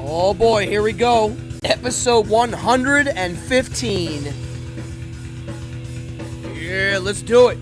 Oh boy, here we go. Episode 115. Yeah, let's do it.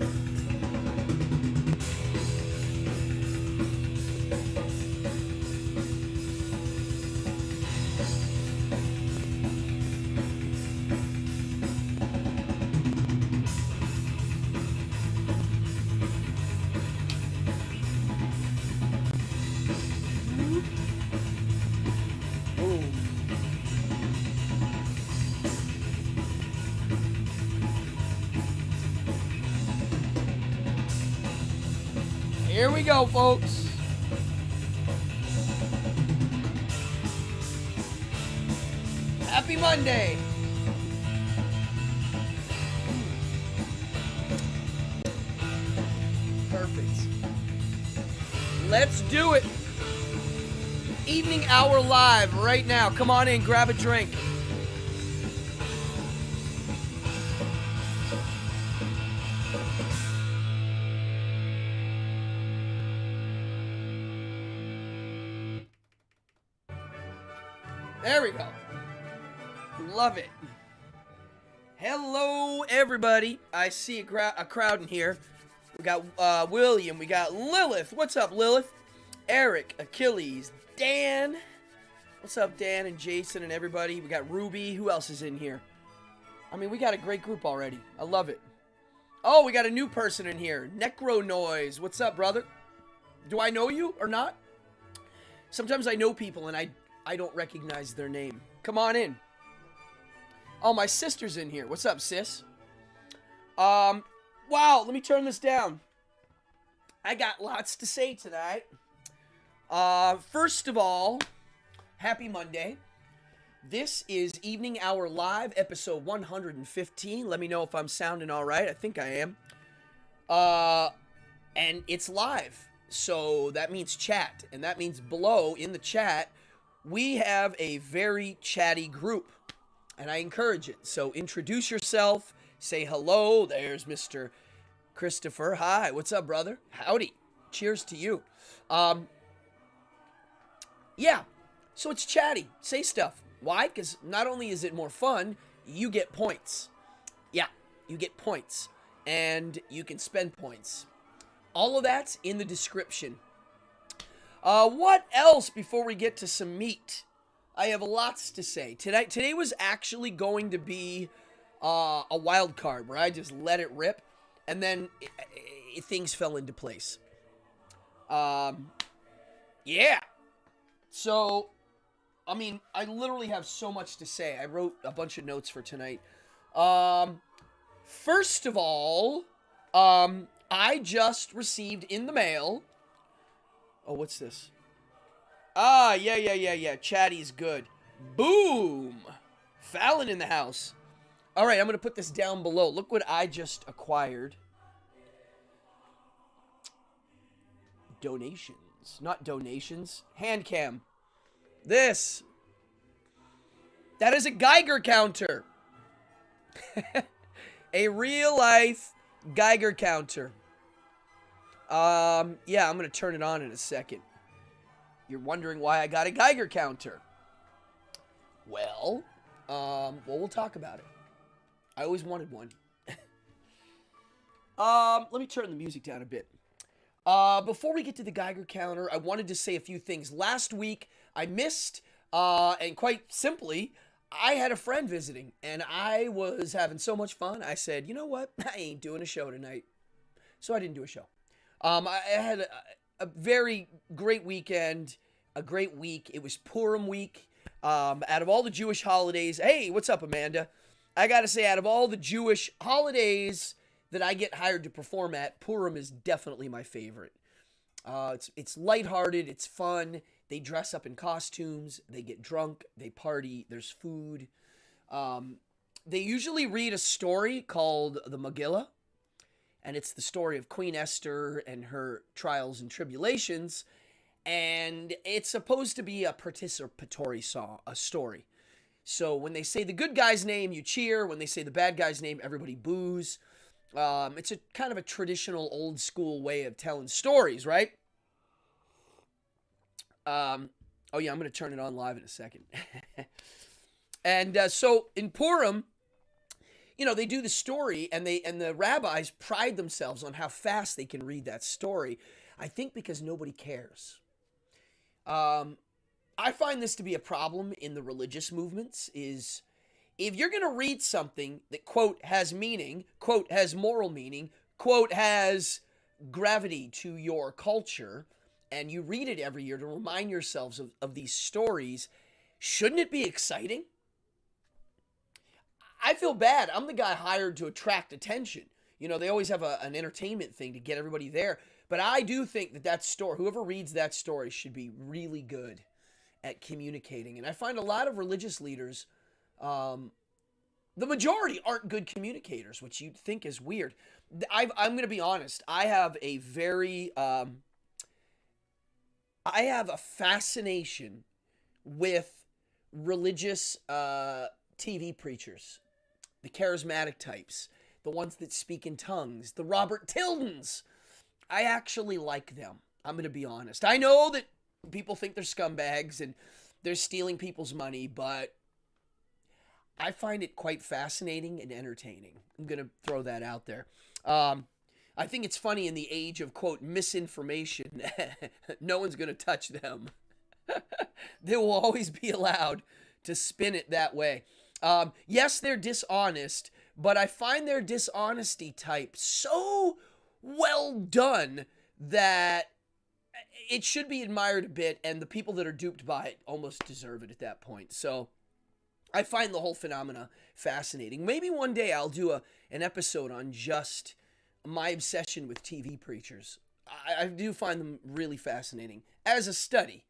Here we go, folks. Happy Monday. Perfect. Let's do it. Evening hour live right now. Come on in, grab a drink. There we go. Love it. Hello, everybody. I see a crowd in here. We got William. We got Lilith. What's up, Lilith? Eric, Achilles, Dan. What's up, Dan and Jason and everybody? We got Ruby. Who else is in here? I mean, we got a great group already. I love it. Oh, we got a new person in here. Necro Noise. What's up, brother? Do I know you or not? Sometimes I know people and I don't recognize their name. Come on in. Oh, my sister's in here. What's up, sis? Wow, let me turn this down. I got lots to say tonight. First of all, happy Monday. This is Evening Hour Live, episode 115. Let me know if I'm sounding all right. I think I am. And it's live. So that means chat. And that means below in the chat, we have a very chatty group, and I encourage it. So introduce yourself, say hello. There's Mr. Christopher. Hi, what's up, brother? Howdy. Cheers to you. Yeah, so it's chatty. Say stuff. Why? Because not only is it more fun, you get points. Yeah, you get points, and you can spend points. All of that's in the description. What else before we get to some meat? I have lots to say. Today was actually going to be a wild card where I just let it rip, and then things fell into place. Yeah. So, I mean, I literally have so much to say. I wrote a bunch of notes for tonight. First of all, I just received in the mail... Oh, what's this? Ah, yeah. Chatty's good. Boom! Fallon in the house. All right, I'm going to put this down below. Look what I just acquired. Donations. Not donations. Hand cam. This. That is a Geiger counter. A real-life Geiger counter. Yeah, I'm going to turn it on in a second. You're wondering why I got a Geiger counter. Well, we'll talk about it. I always wanted one. Let me turn the music down a bit. Before we get to the Geiger counter, I wanted to say a few things. Last week, I missed, and quite simply, I had a friend visiting, and I was having so much fun. I said, you know what? I ain't doing a show tonight. So I didn't do a show. I had a very great weekend, a great week. It was Purim week. Out of all the Jewish holidays, hey, what's up, Amanda? I gotta say, out of all the Jewish holidays that I get hired to perform at, Purim is definitely my favorite. It's lighthearted, it's fun. They dress up in costumes, they get drunk, they party, there's food. They usually read a story called the Megillah. And it's the story of Queen Esther and her trials and tribulations. And it's supposed to be a participatory story. So when they say the good guy's name, you cheer. When they say the bad guy's name, everybody boos. It's a kind of a traditional old school way of telling stories, right? Oh yeah, I'm going to turn it on live in a second. And so in Purim, they do the story, and the rabbis pride themselves on how fast they can read that story. I think because nobody cares. I find this to be a problem in the religious movements. Is if you're going to read something that, quote, has meaning, quote, has moral meaning, quote, has gravity to your culture, and you read it every year to remind yourselves of these stories, shouldn't it be exciting? I feel bad. I'm the guy hired to attract attention. They always have an entertainment thing to get everybody there. But I do think that story, whoever reads that story, should be really good at communicating. And I find a lot of religious leaders, the majority aren't good communicators, which you'd think is weird. I'm going to be honest. I have a fascination with religious TV preachers, the charismatic types, the ones that speak in tongues, the Robert Tildens. I actually like them. I'm going to be honest. I know that people think they're scumbags and they're stealing people's money, but I find it quite fascinating and entertaining. I'm going to throw that out there. I think it's funny in the age of, quote, misinformation, no one's going to touch them. They will always be allowed to spin it that way. Yes, they're dishonest, but I find their dishonesty type so well done that it should be admired a bit, and the people that are duped by it almost deserve it at that point. So I find the whole phenomena fascinating. Maybe one day I'll do an episode on just my obsession with TV preachers. I do find them really fascinating as a study.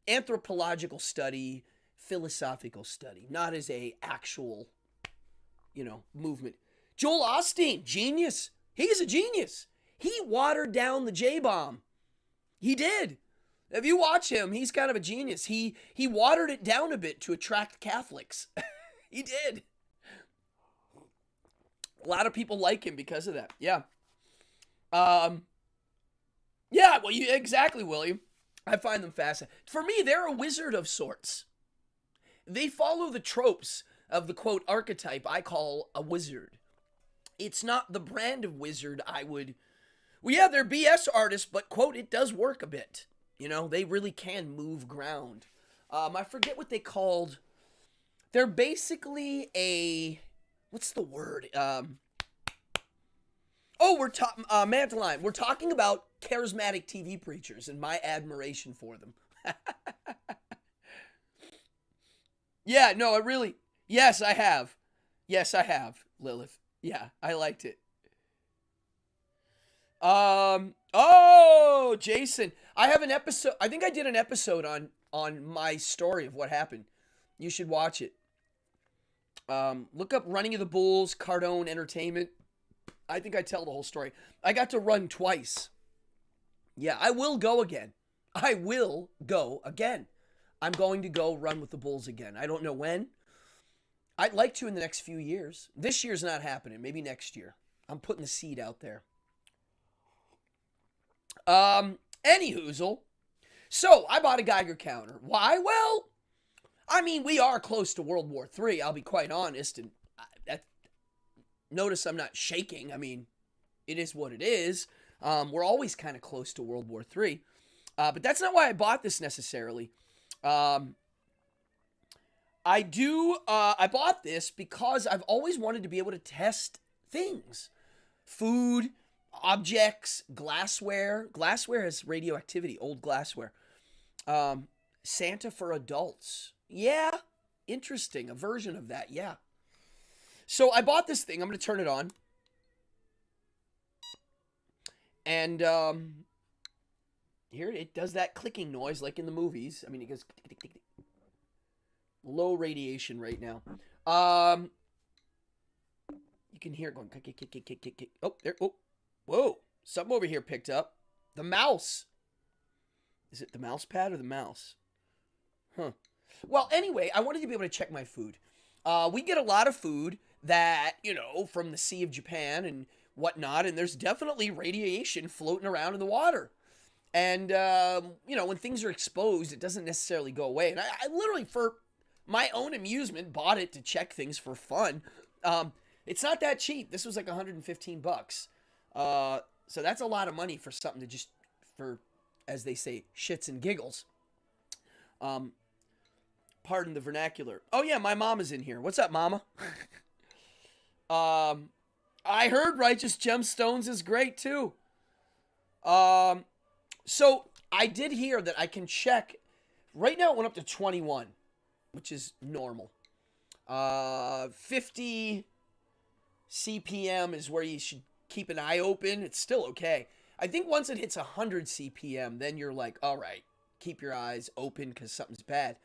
Anthropological study, philosophical study, not as a actual, movement. Joel Osteen, genius. He's a genius. He watered down the J-bomb. He did. If you watch him, he's kind of a genius. He watered it down a bit to attract Catholics. He did. A lot of people like him because of that. Yeah. Yeah, well, exactly, William. I find them fascinating. For me, they're a wizard of sorts. They follow the tropes of the, quote, archetype I call a wizard. It's not the brand of wizard I would... Well, yeah, they're BS artists, but, quote, it does work a bit. They really can move ground. I forget what they called... They're basically a... What's the word? Manteline. We're talking about charismatic TV preachers and my admiration for them. Yeah, no, it really... Yes, I have. Yes, I have, Lilith. Yeah, I liked it. Jason. I have an episode... I think I did an episode on my story of what happened. You should watch it. Look up Running of the Bulls, Cardone Entertainment. I think I tell the whole story. I got to run twice. Yeah, I will go again. I will go again. I'm going to go run with the Bulls again. I don't know when. I'd like to in the next few years. This year's not happening. Maybe next year. I'm putting the seed out there. Anyhoozle. So, I bought a Geiger counter. Why? Well, I mean, we are close to World War III, I'll be quite honest. And notice I'm not shaking. I mean, it is what it is. We're always kind of close to World War III. But that's not why I bought this necessarily. I bought this because I've always wanted to be able to test things. Food, objects, glassware. Glassware has radioactivity, old glassware. Santa for adults. Yeah, interesting. A version of that, yeah. So I bought this thing. I'm going to turn it on. And here it does that clicking noise like in the movies. I mean, it goes tick, tick, tick. Low radiation right now. You can hear it going kick, kick, kick, kick, kick, kick. Oh, there. Oh, whoa. Something over here picked up. The mouse. Is it the mouse pad or the mouse? Huh. Well, anyway, I wanted to be able to check my food. We get a lot of food that, from the Sea of Japan and whatnot, and there's definitely radiation floating around in the water. And, when things are exposed, it doesn't necessarily go away. And I literally, for my own amusement, bought it to check things for fun. It's not that cheap. This was like $115. So that's a lot of money for something to just, for, as they say, shits and giggles. Pardon the vernacular. Oh yeah, my mom is in here. What's up, mama? I heard Righteous Gemstones is great too. So I did hear that I can check. Right now it went up to 21, which is normal. 50 CPM is where you should keep an eye open. It's still okay. I think once it hits 100 CPM, then you're like, all right, keep your eyes open because something's bad.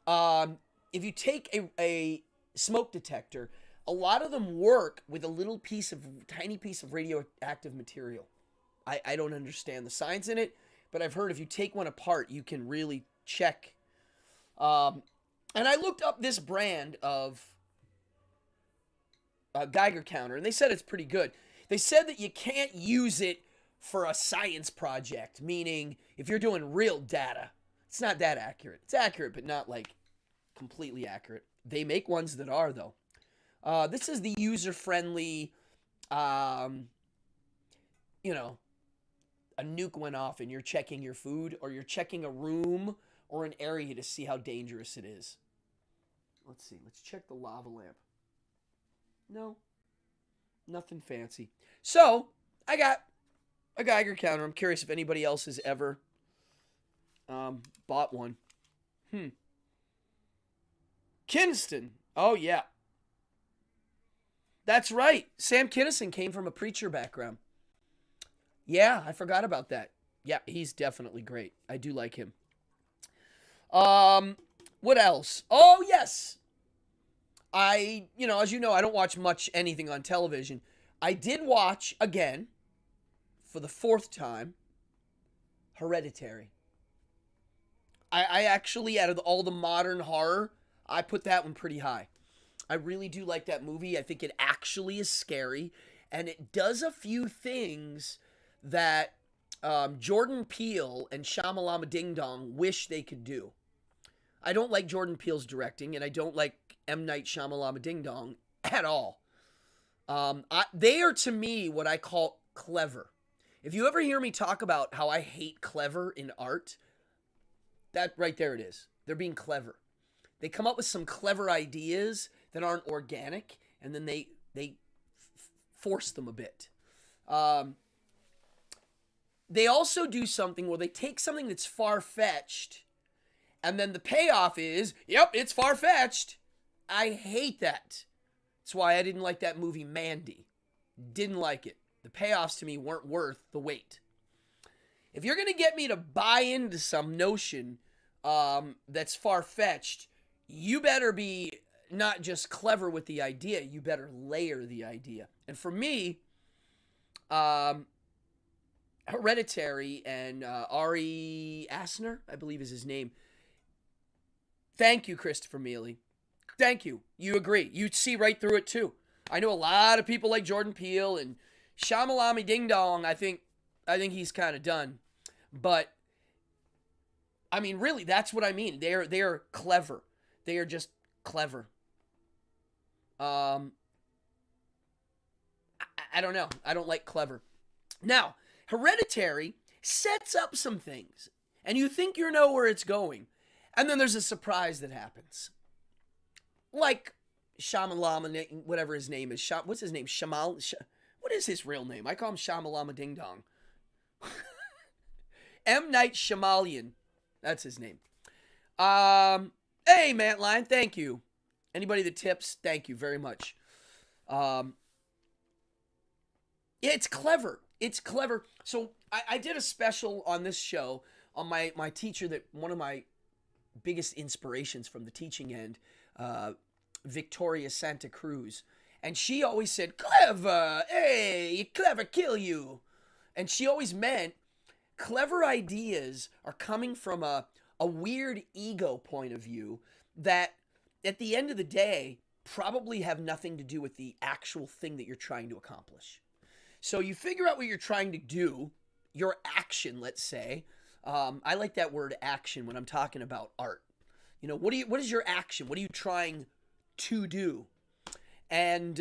If you take a smoke detector, a lot of them work with a tiny piece of radioactive material. I don't understand the science in it, but I've heard if you take one apart, you can really check. And I looked up this brand of Geiger Counter, and they said it's pretty good. They said that you can't use it for a science project, meaning if you're doing real data, it's not that accurate. It's accurate, but not like completely accurate. They make ones that are, though. This is the user-friendly, a nuke went off and you're checking your food, or you're checking a room or an area to see how dangerous it is. Let's see. Let's check the lava lamp. No. Nothing fancy. So, I got a Geiger counter. I'm curious if anybody else has ever bought one. Kinnison. Oh, yeah. That's right. Sam Kinison came from a preacher background. Yeah, I forgot about that. Yeah, he's definitely great. I do like him. What else? Oh, yes. As you know, I don't watch much anything on television. I did watch, again, for the 4th time, Hereditary. I actually, out of all the modern horror, I put that one pretty high. I really do like that movie. I think it actually is scary, and it does a few things that Jordan Peele and Shyamalama Ding Dong wish they could do. I don't like Jordan Peele's directing, and I don't like M. Night Shyamalama Ding Dong at all. They are, to me, what I call clever. If you ever hear me talk about how I hate clever in art, that right there it is. They're being clever. They come up with some clever ideas that aren't organic, and then they force them a bit. They also do something where they take something that's far-fetched, and then the payoff is, yep, it's far-fetched. I hate that. That's why I didn't like that movie Mandy. Didn't like it. The payoffs to me weren't worth the wait. If you're going to get me to buy into some notion that's far-fetched, you better be not just clever with the idea, you better layer the idea. And for me, Hereditary and Ari Aster, I believe is his name. Thank you, Christopher Mealy. Thank you. You agree. You see right through it, too. I know a lot of people like Jordan Peele and Shyamalama Ding Dong. I think he's kind of done. But, I mean, really, that's what I mean. They're clever. They are just clever. I don't know. I don't like clever. Now, Hereditary sets up some things, and you think you know where it's going, and then there's a surprise that happens. Like Shyamalama, whatever his name is. What's his name? What is his real name? I call him Shyamalama Ding Dong. M. Night Shyamalan. That's his name. Hey, Mantline, thank you. Anybody that tips, thank you very much. Yeah, it's clever. It's clever. So I did a special on this show on my teacher, that one of my biggest inspirations from the teaching end, Victoria Santa Cruz. And she always said, clever, hey, you clever, kill you. And she always meant clever ideas are coming from a weird ego point of view that at the end of the day probably have nothing to do with the actual thing that you're trying to accomplish. So you figure out what you're trying to do, your action, let's say. I like that word action when I'm talking about art. You know, what is your action? What are you trying to do? And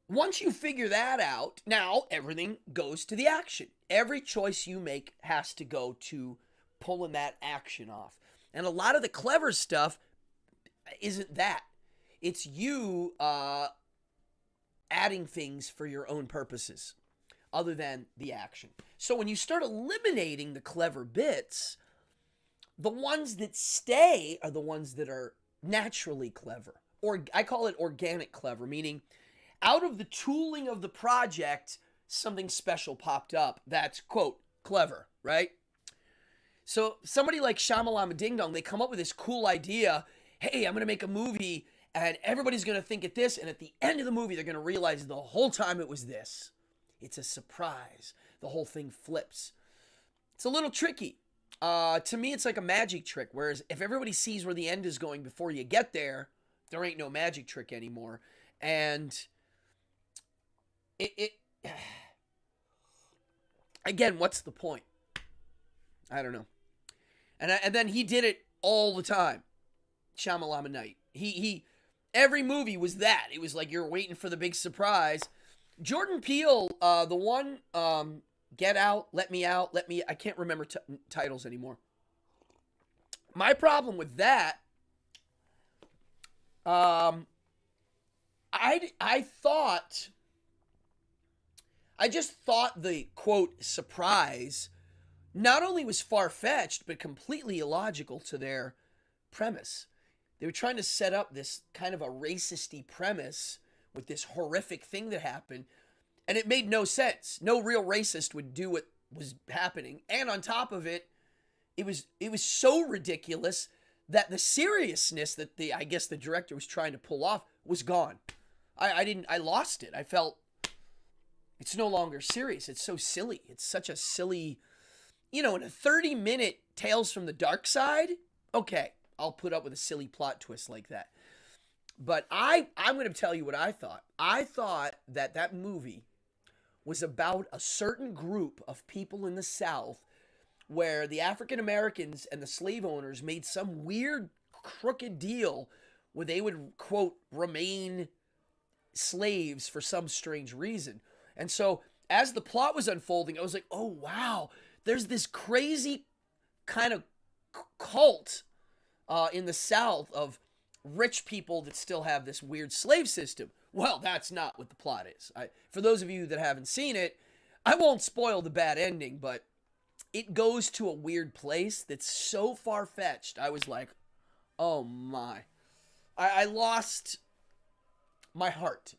once you figure that out, now everything goes to the action. Every choice you make has to go to pulling that action off. And a lot of the clever stuff isn't that. It's you adding things for your own purposes other than the action. So when you start eliminating the clever bits, the ones that stay are the ones that are naturally clever. Or I call it organic clever, meaning out of the tooling of the project, something special popped up that's, quote, clever, right? So somebody like Shyamalama Ding Dong, they come up with this cool idea. Hey, I'm going to make a movie and everybody's going to think it this. And at the end of the movie, they're going to realize the whole time it was this. It's a surprise. The whole thing flips. It's a little tricky. To me, it's like a magic trick. Whereas if everybody sees where the end is going before you get there, there ain't no magic trick anymore. And it again, what's the point? I don't know. And then he did it all the time. Shyamalama Night. He every movie was that. It was like you're waiting for the big surprise. Jordan Peele, the one Get Out, Let Me Out, I can't remember titles anymore. My problem with that, I just thought the, quote, surprise not only was far-fetched, but completely illogical to their premise. They were trying to set up this kind of a racist-y premise with this horrific thing that happened, and it made no sense. No real racist would do what was happening. And on top of it, it was so ridiculous that the seriousness that I guess the director was trying to pull off was gone. I lost it. I felt it's no longer serious. It's so silly. It's such a silly, in a 30-minute Tales from the Dark Side, okay, I'll put up with a silly plot twist like that. But I'm going to tell you what I thought. I thought that movie was about a certain group of people in the South where the African Americans and the slave owners made some weird crooked deal where they would, quote, remain slaves for some strange reason. And so as the plot was unfolding, I was like, oh, wow, there's this crazy kind of cult in the South of rich people that still have this weird slave system. Well, that's not what the plot is. For those of you that haven't seen it, I won't spoil the bad ending, but it goes to a weird place that's so far-fetched. I was like, oh my. I lost my heart.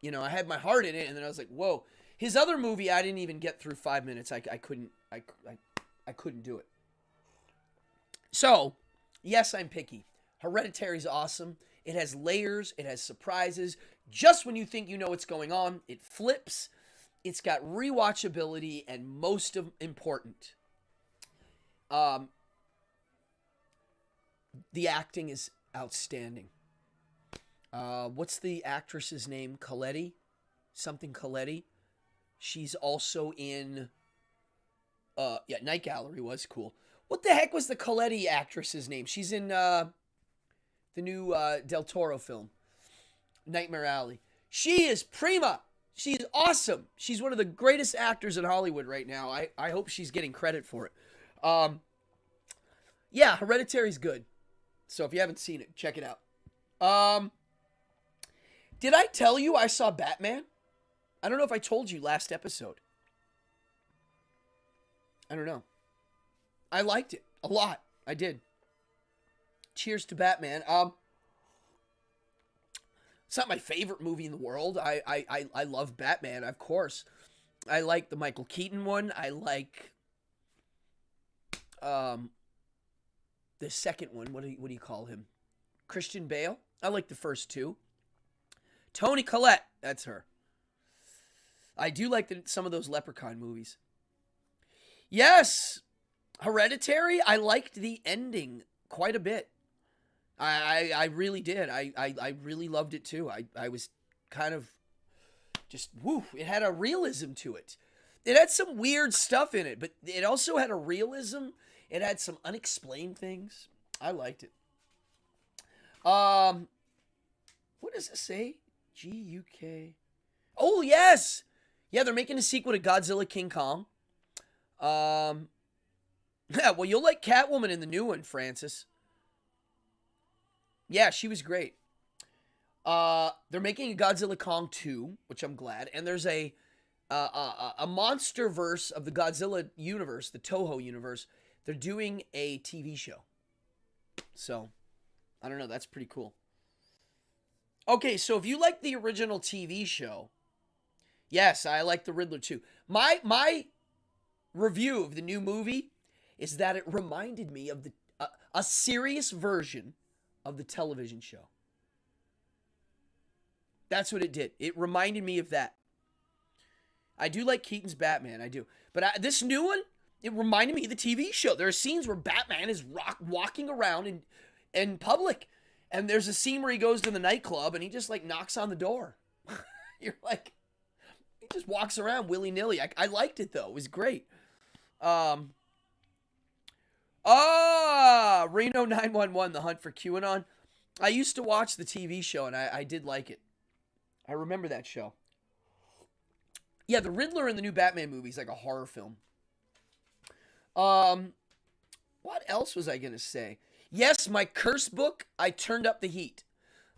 I had my heart in it, and then I was like, whoa. His other movie, I didn't even get through 5 minutes. I couldn't do it. So, yes, I'm picky. Hereditary's awesome. It has layers. It has surprises. Just when you think you know what's going on, it flips. It's got rewatchability, and most important, the acting is outstanding. What's the actress's name? Coletti? Something Coletti. She's also in, Night Gallery was cool. What the heck was the Coletti actress's name? She's in, the new Del Toro film, Nightmare Alley. She is prima. She's awesome. She's one of the greatest actors in Hollywood right now. I hope she's getting credit for it. Yeah, Hereditary's good. So if you haven't seen it, check it out. Did I tell you I saw Batman? I don't know if I told you last episode. I don't know. I liked it a lot. I did. Cheers to Batman. It's not my favorite movie in the world. I love Batman, of course. I like the Michael Keaton one. I like the second one. What do you call him? Christian Bale. I like the first two. Toni Collette. That's her. I do like some of those Leprechaun movies. Yes, Hereditary. I liked the ending quite a bit. I really did. I really loved it too. I was kind of just, woo, it had a realism to it. It had some weird stuff in it, but it also had a realism. It had some unexplained things. I liked it. What does it say? GUK. Oh yes, yeah. They're making a sequel to Godzilla King Kong. Yeah. Well, you'll like Catwoman in the new one, Francis. Yeah, she was great. They're making a Godzilla Kong 2, which I'm glad, and there's a monster verse of the Godzilla universe, the Toho universe. They're doing a TV show. So, I don't know, that's pretty cool. Okay, so if you like the original TV show, yes, I like the Riddler too. My review of the new movie is that it reminded me of a serious version of the television show. That's what it did. It reminded me of that. I do like Keaton's Batman, I do. But this new one, it reminded me of the TV show. There are scenes where Batman is walking around in public. And there's a scene where he goes to the nightclub and he just like knocks on the door. You're like, he just walks around willy-nilly. I liked it though. It was great. Reno 911, The Hunt for QAnon. I used to watch the TV show and I did like it. I remember that show. Yeah, the Riddler in the new Batman movie is like a horror film. What else was I going to say? Yes, my curse book, I turned up the heat.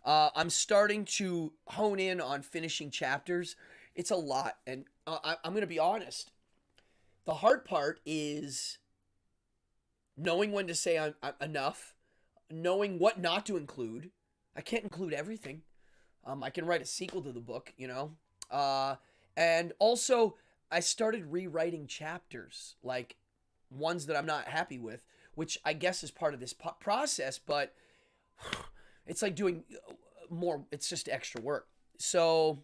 I'm starting to hone in on finishing chapters. It's a lot, and I'm going to be honest. The hard part is knowing when to say I'm enough, knowing what not to include. I can't include everything. I can write a sequel to the book, you know. And also, I started rewriting chapters, like ones that I'm not happy with, which I guess is part of this process, but it's like doing more, it's just extra work. So,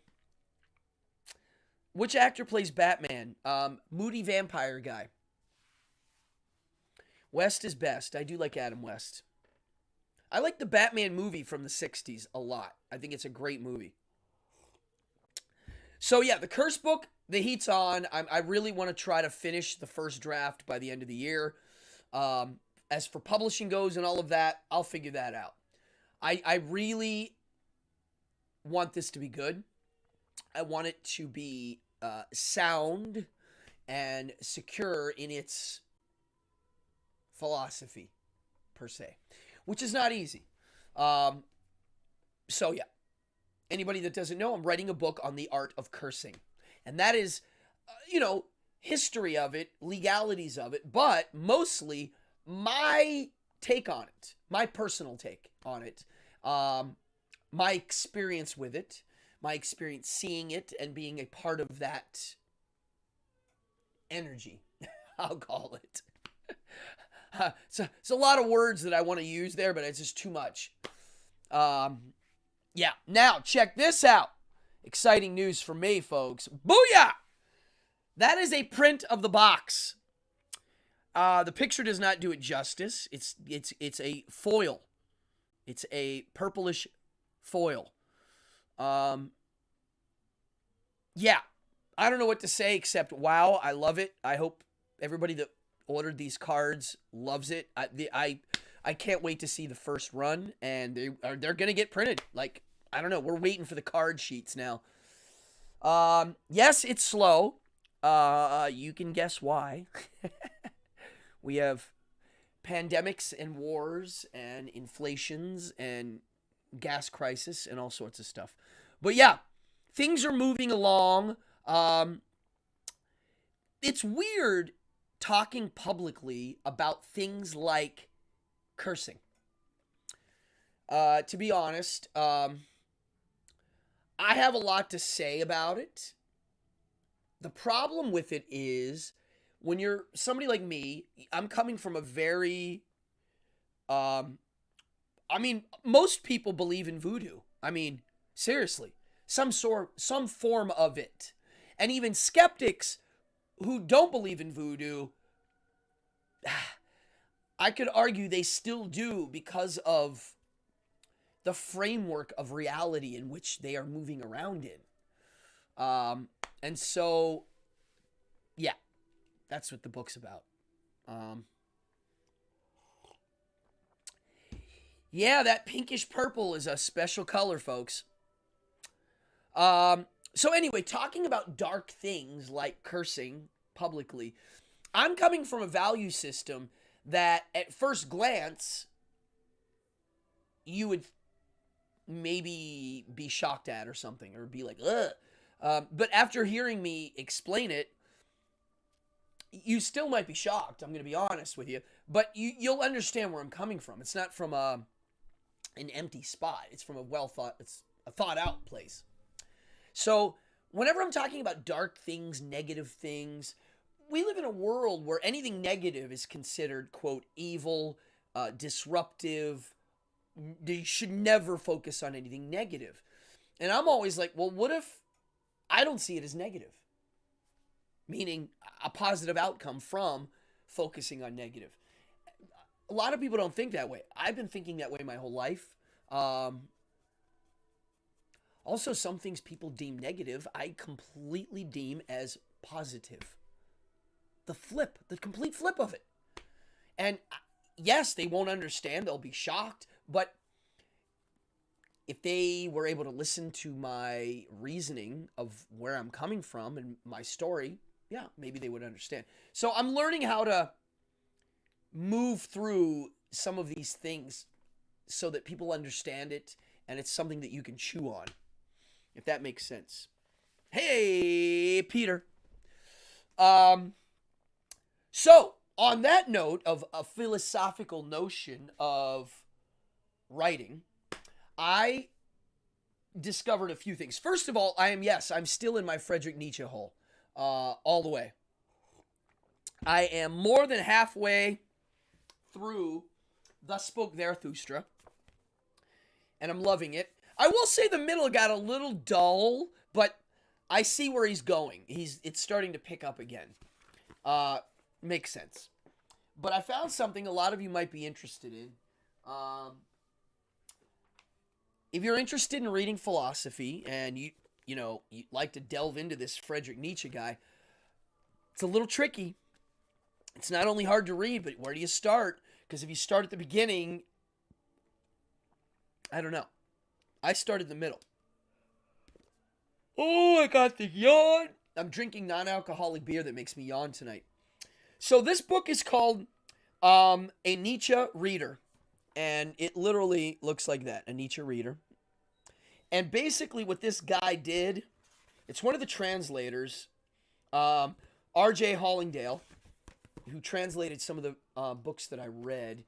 which actor plays Batman? Moody vampire guy. West is best. I do like Adam West. I like the Batman movie from the 60s a lot. I think it's a great movie. So yeah, the curse book, the heat's on. I really want to try to finish the first draft by the end of the year. As for publishing goes and all of that, I'll figure that out. I really want this to be good. I want it to be sound and secure in its philosophy, per se, which is not easy. So yeah, anybody that doesn't know, I'm writing a book on the art of cursing. And that is, history of it, legalities of it, but mostly my take on it, my personal take on it, my experience with it, my experience seeing it and being a part of that energy, I'll call it. It's a lot of words that I want to use there, but it's just too much. Yeah, now check this out. Exciting news for me, folks. Booyah! That is a print of the box. The picture does not do it justice. It's a foil. It's a purplish foil. Yeah, I don't know what to say except wow, I love it. I hope everybody that ordered these cards loves it. I can't wait to see the first run, and they're gonna get printed. Like, I don't know. We're waiting for the card sheets now. Yes, it's slow. You can guess why. We have pandemics and wars and inflations and gas crisis and all sorts of stuff. But yeah, things are moving along. It's weird talking publicly about things like cursing. To be honest, I have a lot to say about it. The problem with it is when you're somebody like me, I'm coming from a very, most people believe in voodoo. I mean, seriously, some form of it. And even skeptics who don't believe in voodoo, I could argue they still do because of the framework of reality in which they are moving around in. And so Yeah, that's what the book's about. Um, yeah, that pinkish purple is a special color, folks. So anyway, talking about dark things like cursing publicly, I'm coming from a value system that at first glance you would maybe be shocked at or something, or be like, ugh. But after hearing me explain it, you still might be shocked. I'm going to be honest with you, but you'll understand where I'm coming from. It's not from an empty spot. It's from it's a thought out place. So whenever I'm talking about dark things, negative things, we live in a world where anything negative is considered, quote, evil, disruptive. You should never focus on anything negative. And I'm always like, well, what if I don't see it as negative? Meaning a positive outcome from focusing on negative. A lot of people don't think that way. I've been thinking that way my whole life. Also, some things people deem negative, I completely deem as positive. The complete flip of it. And yes, they won't understand. They'll be shocked. But if they were able to listen to my reasoning of where I'm coming from and my story, yeah, maybe they would understand. So I'm learning how to move through some of these things so that people understand it and it's something that you can chew on, if that makes sense. Hey, Peter. So on that note of a philosophical notion of writing, I discovered a few things. First of all, I'm still in my Friedrich Nietzsche hole, all the way. I am more than halfway through Thus Spoke Zarathustra, and I'm loving it. I will say the middle got a little dull, but I see where he's going. It's starting to pick up again. Makes sense. But I found something a lot of you might be interested in. If you're interested in reading philosophy and you like to delve into this Friedrich Nietzsche guy, it's a little tricky. It's not only hard to read, but where do you start? Because if you start at the beginning, I don't know. I started the middle. Oh, I got the yawn. I'm drinking non-alcoholic beer that makes me yawn tonight. So this book is called A Nietzsche Reader. And it literally looks like that, a Nietzsche Reader. And basically what this guy did, it's one of the translators, R.J. Hollingdale, who translated some of the books that I read.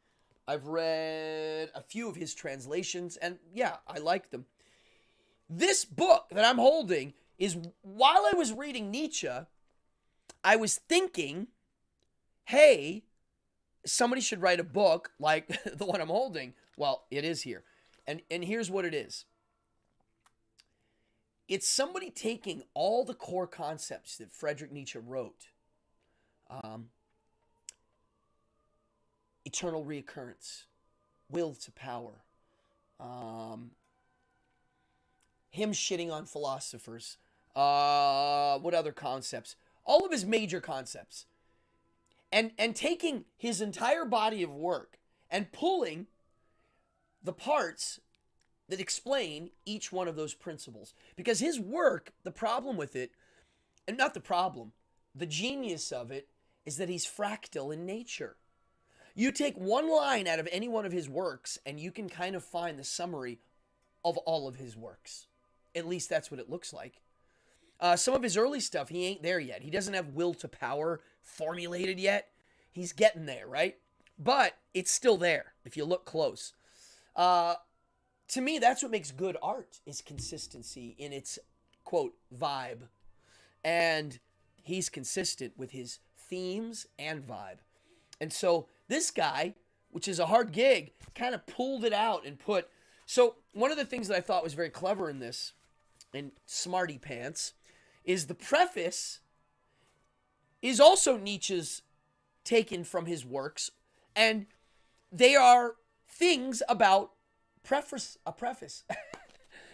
I've read a few of his translations, and yeah, I like them. This book that I'm holding is, while I was reading Nietzsche, I was thinking, hey, somebody should write a book like the one I'm holding. Well, it is here. And here's what it is. It's somebody taking all the core concepts that Friedrich Nietzsche wrote. Eternal reoccurrence, will to power, him shitting on philosophers, what other concepts? All of his major concepts. And taking his entire body of work and pulling the parts that explain each one of those principles. Because his work, the problem with it, and not the problem, the genius of it, is that he's fractal in nature. You take one line out of any one of his works, and you can kind of find the summary of all of his works. At least that's what it looks like. Some of his early stuff, he ain't there yet. He doesn't have will to power formulated yet. He's getting there, right? But it's still there if you look close. To me, that's what makes good art, is consistency in its, quote, vibe. And he's consistent with his themes and vibe. And so this guy, which is a hard gig, kind of pulled it out and put... So one of the things that I thought was very clever in this, in smarty pants, is the preface is also Nietzsche's taken from his works, and they are things about a preface.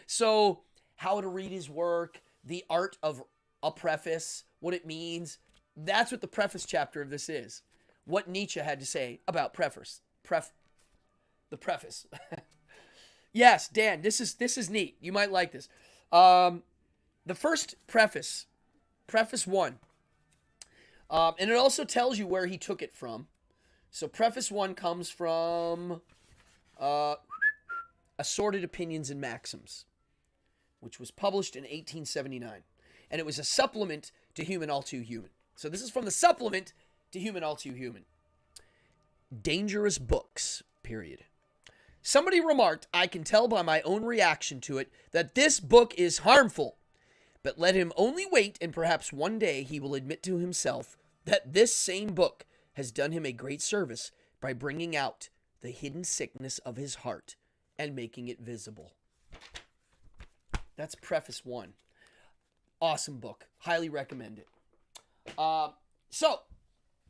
So how to read his work, the art of a preface, what it means, That's what the preface chapter of this is. What Nietzsche had to say about the preface. Yes, Dan, this is neat. You might like this. The first preface, preface 1, and it also tells you where he took it from. So preface 1 comes from Assorted Opinions and Maxims, which was published in 1879. And it was a supplement to Human All Too Human. So this is from the supplement to Human All Too Human. Dangerous books, period. Somebody remarked, I can tell by my own reaction to it, that this book is harmful. But let him only wait, and perhaps one day he will admit to himself that this same book has done him a great service by bringing out the hidden sickness of his heart and making it visible. That's preface 1. Awesome book. Highly recommend it. So,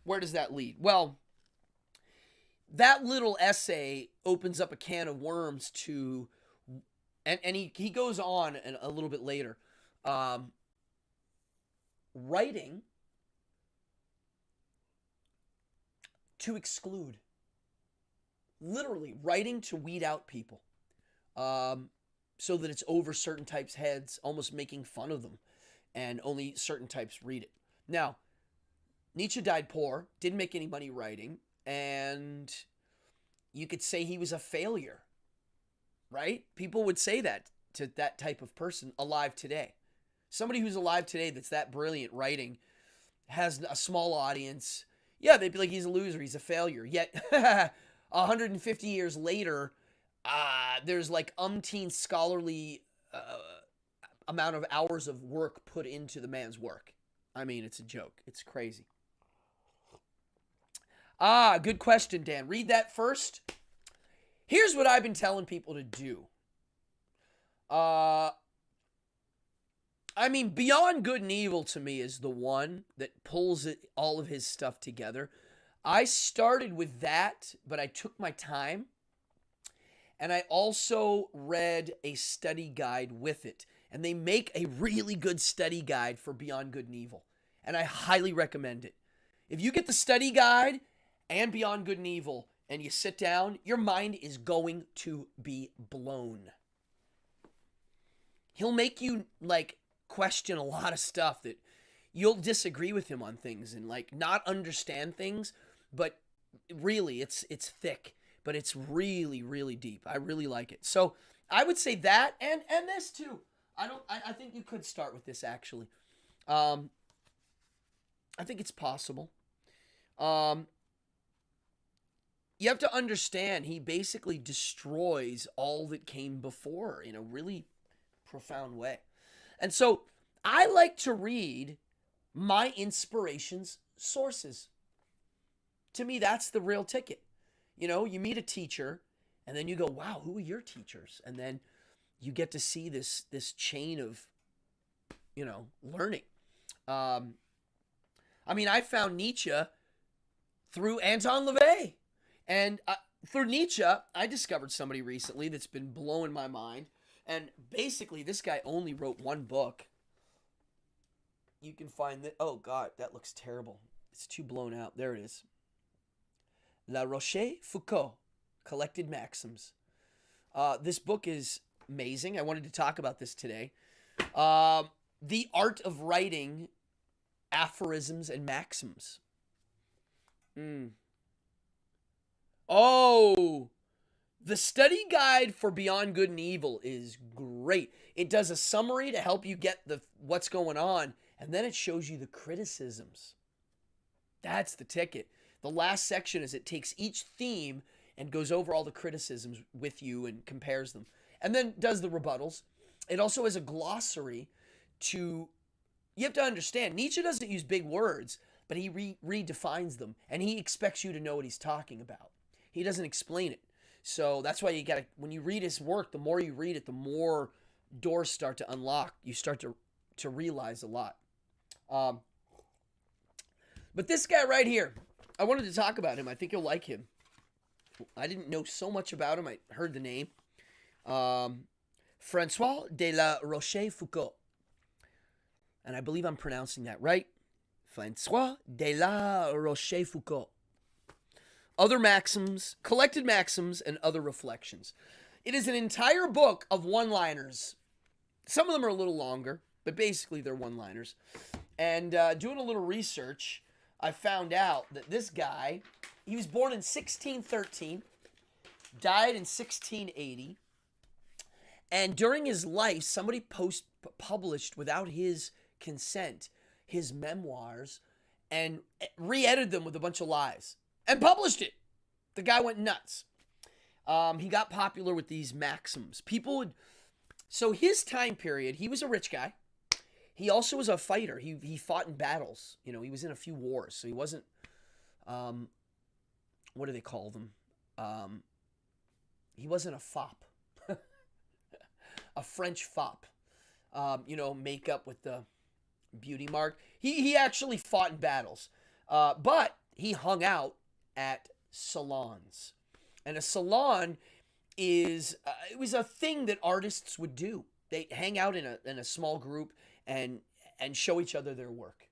where does that lead? Well, that little essay opens up a can of worms to, and he goes on a little bit later. Writing to exclude. Literally, writing to weed out people. So that it's over certain types' heads, almost making fun of them. And only certain types read it. Now, Nietzsche died poor, didn't make any money writing, and you could say he was a failure, right? People would say that to that type of person alive today. Somebody who's alive today that's that brilliant writing has a small audience. Yeah, they'd be like, he's a loser, he's a failure. Yet, 150 years later, there's like umpteen scholarly amount of hours of work put into the man's work. I mean, it's a joke. It's crazy. Good question, Dan. Read that first. Here's what I've been telling people to do. I mean, Beyond Good and Evil to me is the one that pulls all of his stuff together. I started with that, but I took my time. And I also read a study guide with it. And they make a really good study guide for Beyond Good and Evil. And I highly recommend it. If you get the study guide and Beyond Good and Evil and you sit down, your mind is going to be blown. He'll make you like question a lot of stuff that you'll disagree with him on things and like not understand things, but really it's thick, but it's really, really deep. I really like it. So I would say that and this too. I think you could start with this actually. I think it's possible. You have to understand he basically destroys all that came before in a really profound way. And so I like to read my inspiration's sources. To me, that's the real ticket. You know, you meet a teacher and then you go, wow, who are your teachers? And then you get to see this chain of, you know, learning. I mean, I found Nietzsche through Anton LaVey. And through Nietzsche, I discovered somebody recently that's been blowing my mind. And basically, this guy only wrote one book. You can find that. Oh, God, that looks terrible. It's too blown out. There it is. La Rochefoucault, Collected Maxims. This book is amazing. I wanted to talk about this today. The Art of Writing, Aphorisms and Maxims. Oh, the study guide for Beyond Good and Evil is great. It does a summary to help you get what's going on, and then it shows you the criticisms. That's the ticket. The last section is it takes each theme and goes over all the criticisms with you and compares them, and then does the rebuttals. It also has a glossary to, you have to understand, Nietzsche doesn't use big words, but he redefines them, and he expects you to know what he's talking about. He doesn't explain it. So that's why you gotta, when you read his work, the more you read it, the more doors start to unlock. You start to realize a lot. But this guy right here, I wanted to talk about him. I think you'll like him. I didn't know so much about him. I heard the name. Francois De La Rochefoucault. And I believe I'm pronouncing that right. Francois De La Rochefoucault. Other maxims, collected maxims, and other reflections. It is an entire book of one-liners. Some of them are a little longer, but basically they're one-liners. And doing a little research, I found out that this guy, he was born in 1613, died in 1680, and during his life, somebody published without his consent his memoirs and re-edited them with a bunch of lies and published it. The guy went nuts. He got popular with these maxims. So his time period, he was a rich guy. He also was a fighter. He fought in battles. You know, he was in a few wars. So he wasn't, what do they call them? He wasn't a fop. A French fop. Makeup with the beauty mark. He actually fought in battles. But he hung out at salons. And a salon it was a thing that artists would do. They hang out in a small group and show each other their work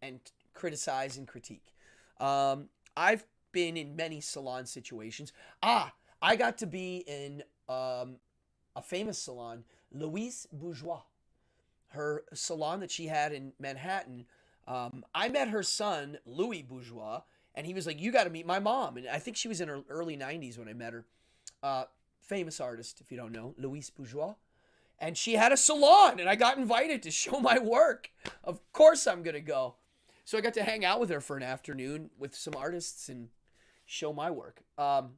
and criticize and critique. I've been in many salon situations. I got to be in a famous salon, Louise Bourgeois. Her salon that she had in Manhattan. I met her son, Louis Bourgeois, and he was like, you got to meet my mom. And I think she was in her early 90s when I met her. Famous artist, if you don't know, Louise Bourgeois. And she had a salon, and I got invited to show my work. Of course I'm going to go. So I got to hang out with her for an afternoon with some artists and show my work. And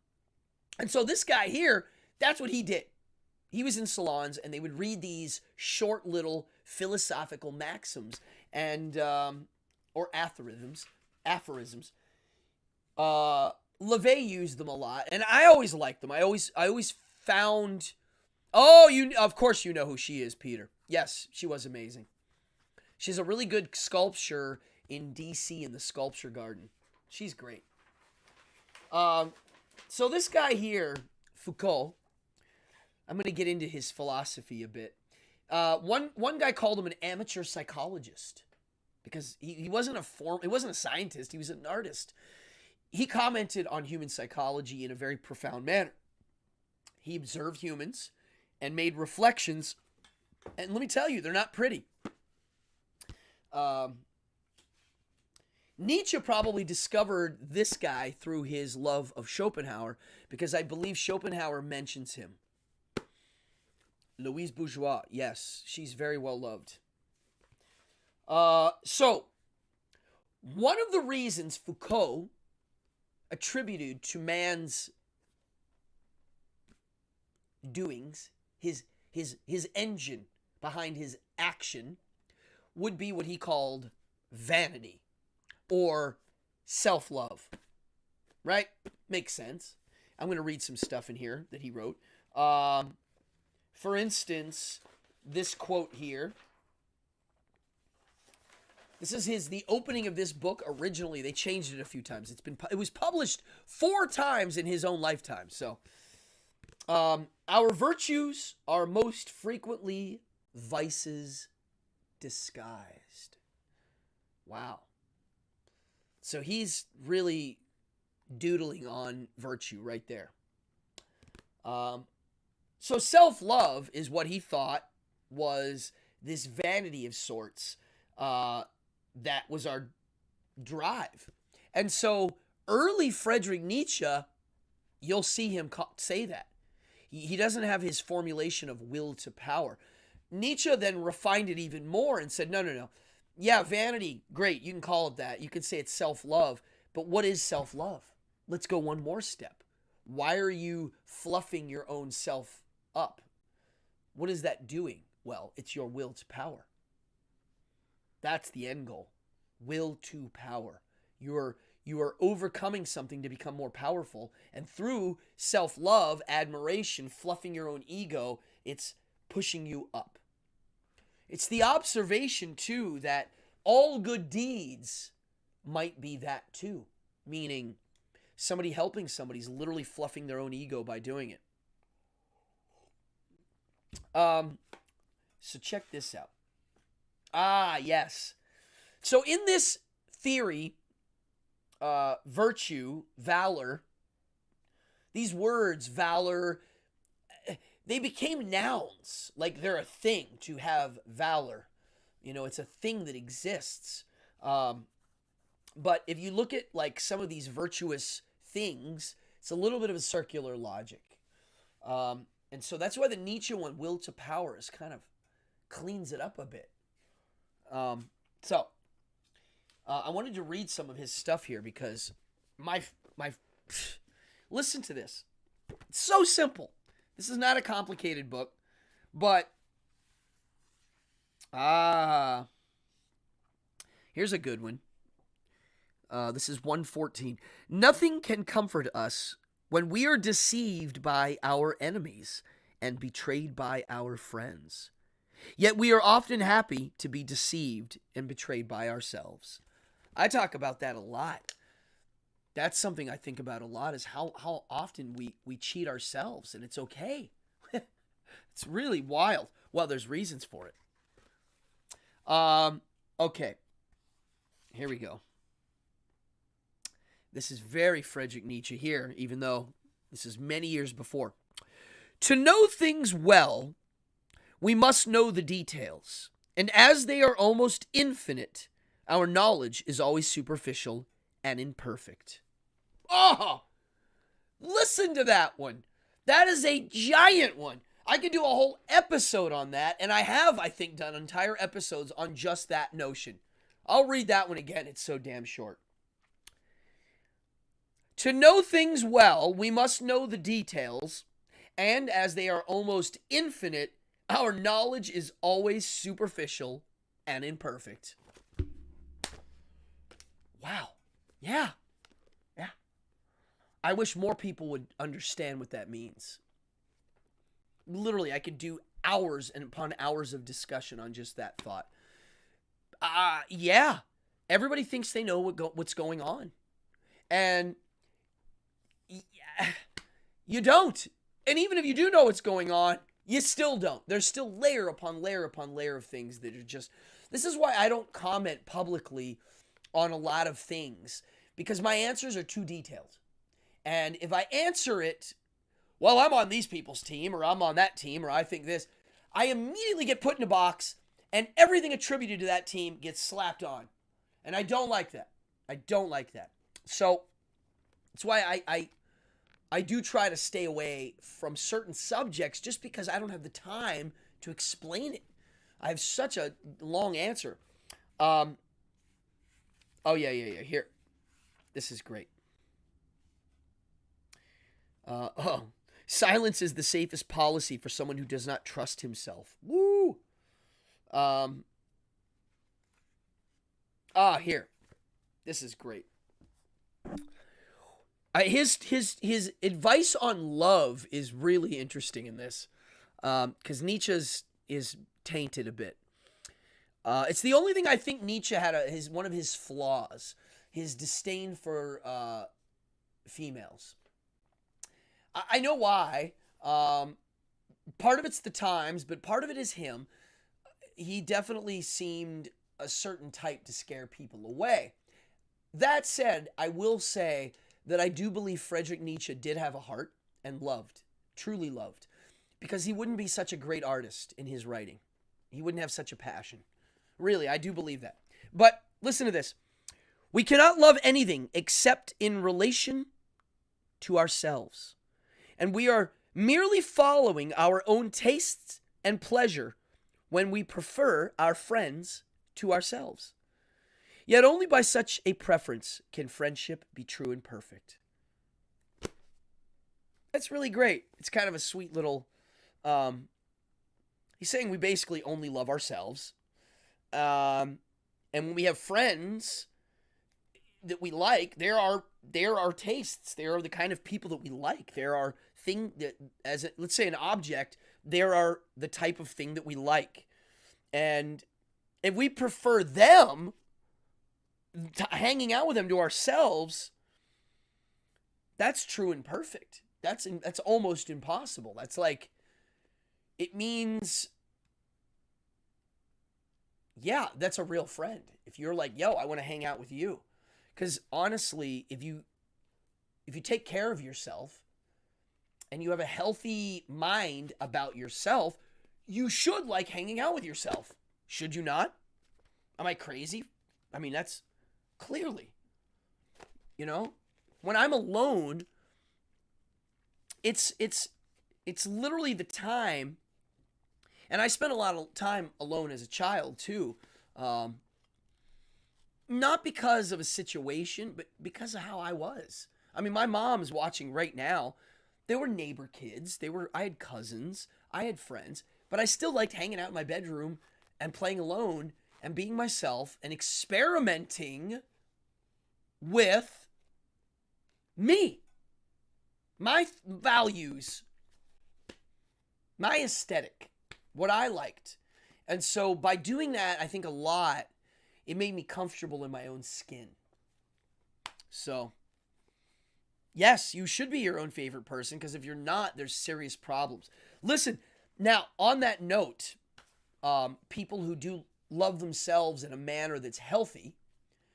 so this guy here, that's what he did. He was in salons, and they would read these short little philosophical maxims and or aphorisms. LaVey used them a lot, and I always liked them. I always found. Of course you know who she is, Peter. Yes, she was amazing. She has a really good sculpture in D.C. in the Sculpture Garden. She's great. So this guy here, Foucault, I'm going to get into his philosophy a bit. One guy called him an amateur psychologist because he wasn't a scientist. He was an artist. He commented on human psychology in a very profound manner. He observed humans and made reflections, and let me tell you, they're not pretty. Nietzsche probably discovered this guy through his love of Schopenhauer, because I believe Schopenhauer mentions him. Louise Bourgeois, yes, she's very well loved. So, one of the reasons Foucault attributed to man's doings, his engine behind his action, would be what he called vanity or self-love. Right? Makes sense. I'm going to read some stuff in here that he wrote. For instance, this quote here. This is the opening of this book. Originally, they changed it a few times. It was published 4 times in his own lifetime. So, our virtues are most frequently vices disguised. Wow. So he's really doodling on virtue right there. So self-love is what he thought was this vanity of sorts that was our drive. And so early Friedrich Nietzsche, you'll see him say that. He doesn't have his formulation of will to power. Nietzsche then refined it even more and said, no. Yeah, vanity, great, you can call it that. You can say it's self-love. But what is self-love? Let's go one more step. Why are you fluffing your own self up? What is that doing? Well, it's your will to power. That's the end goal. Will to power. You are overcoming something to become more powerful. And through self-love, admiration, fluffing your own ego, it's pushing you up. It's the observation, too, that all good deeds might be that, too. Meaning, somebody helping somebody's literally fluffing their own ego by doing it. So check this out. Yes. So in this theory, virtue, valor, these words, valor, they became nouns. Like they're a thing to have valor. You know, it's a thing that exists. But if you look at like some of these virtuous things, it's a little bit of a circular logic. And so that's why the Nietzsche one, will to power, is kind of cleans it up a bit. So I wanted to read some of his stuff here because my listen to this. It's so simple. This is not a complicated book, but here's a good one. This is 114. Nothing can comfort us when we are deceived by our enemies and betrayed by our friends. Yet we are often happy to be deceived and betrayed by ourselves. I talk about that a lot. That's something I think about a lot, is how often we cheat ourselves, and it's okay. It's really wild. Well, there's reasons for it. Okay. Here we go. This is very Friedrich Nietzsche here, even though this is many years before. To know things well, we must know the details. And as they are almost infinite, our knowledge is always superficial and imperfect. Oh, listen to that one. That is a giant one. I could do a whole episode on that, and I have, I think, done entire episodes on just that notion. I'll read that one again. It's so damn short. To know things well, we must know the details, and as they are almost infinite, our knowledge is always superficial and imperfect. Wow. Yeah. Yeah. I wish more people would understand what that means. Literally, I could do hours and upon hours of discussion on just that thought. Yeah. Everybody thinks they know what's going on. And you don't. And even if you do know what's going on, you still don't. There's still layer upon layer upon layer of things that are just... This is why I don't comment publicly on a lot of things, because my answers are too detailed. And if I answer it, well, I'm on these people's team, or I'm on that team, or I think this, I immediately get put in a box, and everything attributed to that team gets slapped on. And I don't like that. I don't like that. So that's why I do try to stay away from certain subjects, just because I don't have the time to explain it. I have such a long answer. Oh, yeah. Here. This is great. Silence is the safest policy for someone who does not trust himself. Woo! Here. This is great. His advice on love is really interesting in this, because Nietzsche's is tainted a bit. It's the only thing I think Nietzsche had one of his flaws, his disdain for females. I know why. Part of it's the times, but part of it is him. He definitely seemed a certain type to scare people away. That said, I will say that I do believe Friedrich Nietzsche did have a heart and loved, truly loved, because he wouldn't be such a great artist in his writing. He wouldn't have such a passion. Really, I do believe that. But listen to this. We cannot love anything except in relation to ourselves. And we are merely following our own tastes and pleasure when we prefer our friends to ourselves. Yet only by such a preference can friendship be true and perfect. That's really great. It's kind of a sweet little... he's saying we basically only love ourselves. And when we have friends that we like, they're our tastes. They are the kind of people that we like. There are thing that, let's say an object, there are the type of thing that we like. And if we prefer them, hanging out with them to ourselves, that's true and perfect. That's almost impossible. That's like, it means, yeah, that's a real friend. If you're like, yo, I want to hang out with you. Because honestly, if you take care of yourself and you have a healthy mind about yourself, you should like hanging out with yourself. Should you not? Am I crazy? I mean, that's clearly, you know, when I'm alone, it's literally the time, and I spent a lot of time alone as a child too. Not because of a situation, but because of how I was. I mean, my mom's watching right now. They were neighbor kids. I had cousins. I had friends, but I still liked hanging out in my bedroom and playing alone and being myself and experimenting with me, my values, my aesthetic, what I liked. And so by doing that, I think a lot, it made me comfortable in my own skin. So, yes, you should be your own favorite person, because if you're not, there's serious problems. Listen, now, on that note, people who do love themselves in a manner that's healthy,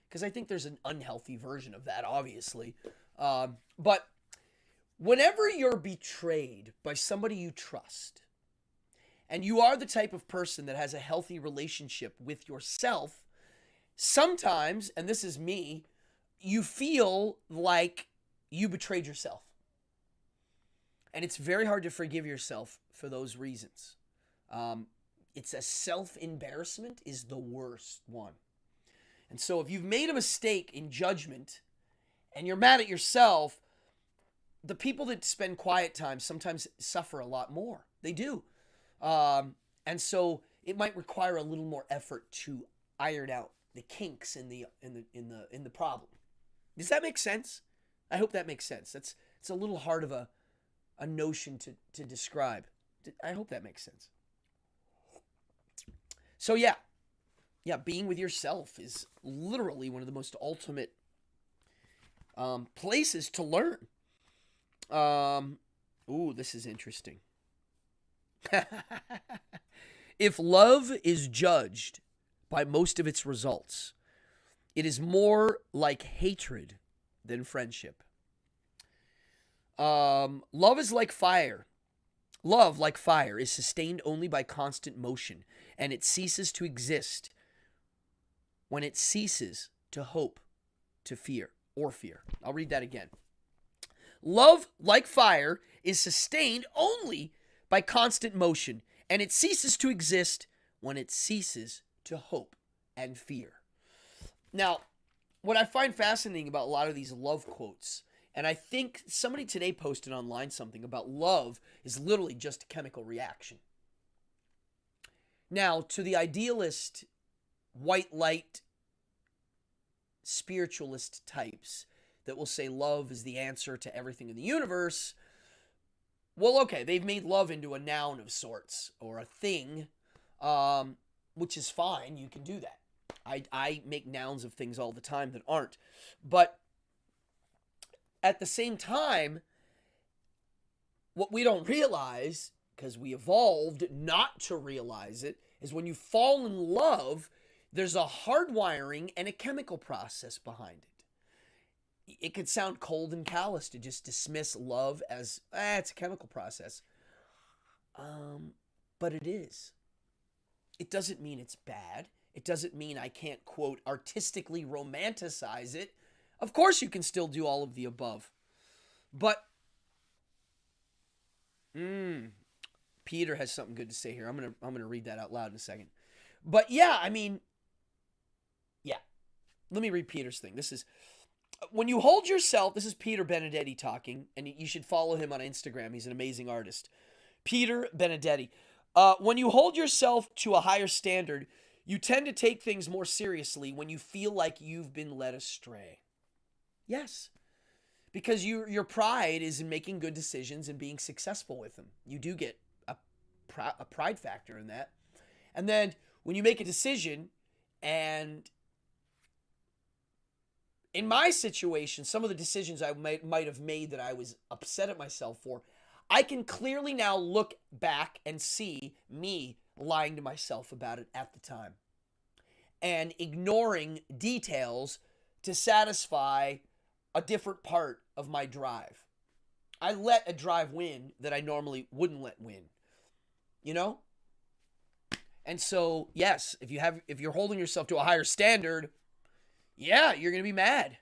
because I think there's an unhealthy version of that, obviously. But whenever you're betrayed by somebody you trust, and you are the type of person that has a healthy relationship with yourself, sometimes, and this is me, you feel like you betrayed yourself. And it's very hard to forgive yourself for those reasons. It's a self-embarrassment is the worst one. And so if you've made a mistake in judgment and you're mad at yourself, the people that spend quiet time sometimes suffer a lot more. They do. And so it might require a little more effort to iron out the kinks in the problem. Does that make sense? I hope that makes sense. It's a little hard of a notion to describe. I hope that makes sense. So yeah, being with yourself is literally one of the most ultimate places to learn. Ooh, this is interesting. If love is judged by most of its results, it is more like hatred than friendship. Love is like fire. Love, like fire, is sustained only by constant motion, and it ceases to exist when it ceases to hope, to fear, or fear. I'll read that again. Love, like fire, is sustained only by constant motion, and it ceases to exist when it ceases to hope and fear. Now, what I find fascinating about a lot of these love quotes, and I think somebody today posted online something about love is literally just a chemical reaction. Now, to the idealist, white light, spiritualist types that will say love is the answer to everything in the universe, well, okay, they've made love into a noun of sorts, or a thing, which is fine. You can do that. I make nouns of things all the time that aren't. But at the same time, what we don't realize, because we evolved not to realize it, is when you fall in love, there's a hardwiring and a chemical process behind it. It could sound cold and callous to just dismiss love as, it's a chemical process. But it is. It doesn't mean it's bad. It doesn't mean I can't, quote, artistically romanticize it. Of course you can still do all of the above. But, Peter has something good to say here. I'm gonna read that out loud in a second. But yeah, I mean, yeah. Let me read Peter's thing. This is, when you hold yourself, this is Peter Benedetti talking, and you should follow him on Instagram. He's an amazing artist. Peter Benedetti. When you hold yourself to a higher standard, you tend to take things more seriously when you feel like you've been led astray. Yes. Because your pride is in making good decisions and being successful with them. You do get a pride factor in that. And then when you make a decision, and in my situation, some of the decisions I might have made that I was upset at myself for, I can clearly now look back and see me lying to myself about it at the time. and ignoring details to satisfy a different part of my drive. I let a drive win that I normally wouldn't let win. You know? And so, yes, if you're holding yourself to a higher standard, yeah, you're going to be mad.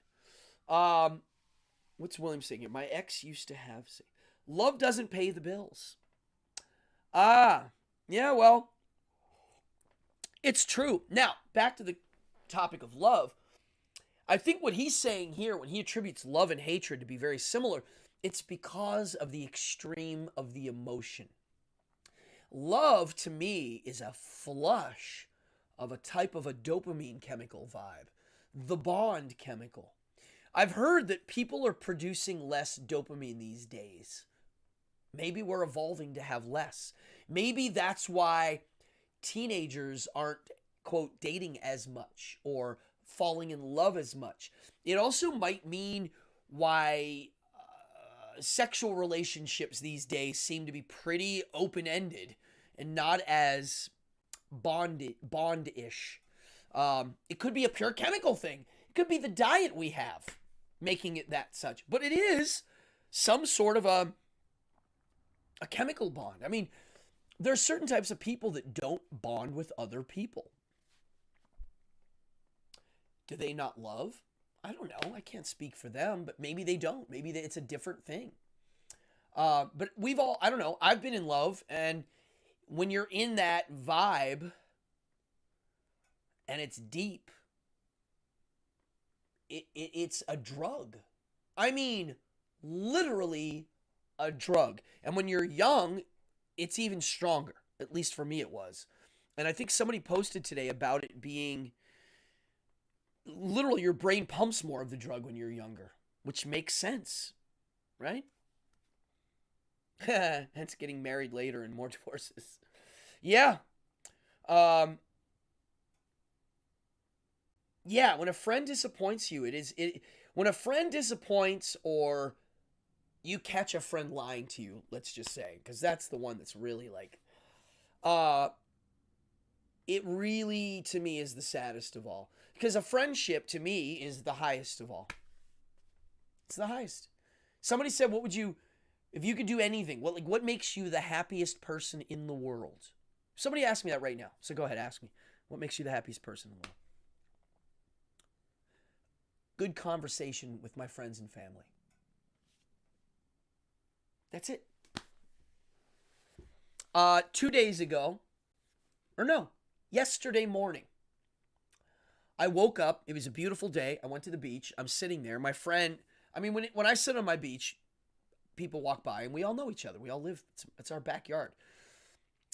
What's William saying here? My ex used to have say, love doesn't pay the bills. Yeah, well, it's true. Now, back to the topic of love. I think what he's saying here, when he attributes love and hatred to be very similar, it's because of the extreme of the emotion. Love, to me, is a flush of a type of a dopamine chemical vibe, the bond chemical. I've heard that people are producing less dopamine these days. Maybe we're evolving to have less. Maybe that's why teenagers aren't, quote, dating as much or falling in love as much. It also might mean why sexual relationships these days seem to be pretty open-ended and not as bond-ish. It could be a pure chemical thing. It could be the diet we have making it that such. But it is some sort of a chemical bond. I mean, there are certain types of people that don't bond with other people. Do they not love? I don't know. I can't speak for them, but maybe they don't. Maybe it's a different thing. But we've all, I don't know. I've been in love, and when you're in that vibe and it's deep, it's a drug. I mean, literally a drug. And when you're young, it's even stronger. At least for me it was. And I think somebody posted today about it being literally your brain pumps more of the drug when you're younger, which makes sense, right? Hence getting married later and more divorces. Yeah. Yeah, when a friend disappoints you, when a friend disappoints or you catch a friend lying to you, let's just say, because that's the one that's really like, it really, to me, is the saddest of all. Because a friendship, to me, is the highest of all. It's the highest. Somebody said, if you could do anything, what makes you the happiest person in the world? Somebody asked me that right now. So go ahead, ask me. What makes you the happiest person in the world? Good conversation with my friends and family. That's it. 2 days ago, yesterday morning, I woke up. It was a beautiful day. I went to the beach. I'm sitting there. My friend, when I sit on my beach, people walk by and we all know each other. We all live, it's our backyard.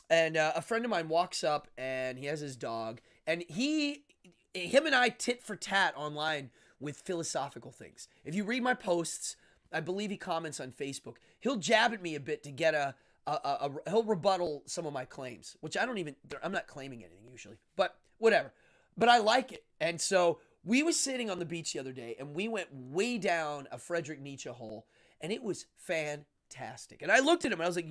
And a friend of mine walks up and he has his dog. And him and I tit for tat online with philosophical things. If you read my posts, I believe he comments on Facebook. He'll jab at me a bit to get he'll rebuttal some of my claims, which I'm not claiming anything usually, but whatever. But I like it. And so we were sitting on the beach the other day and we went way down a Friedrich Nietzsche hole and it was fantastic. And I looked at him and I was like,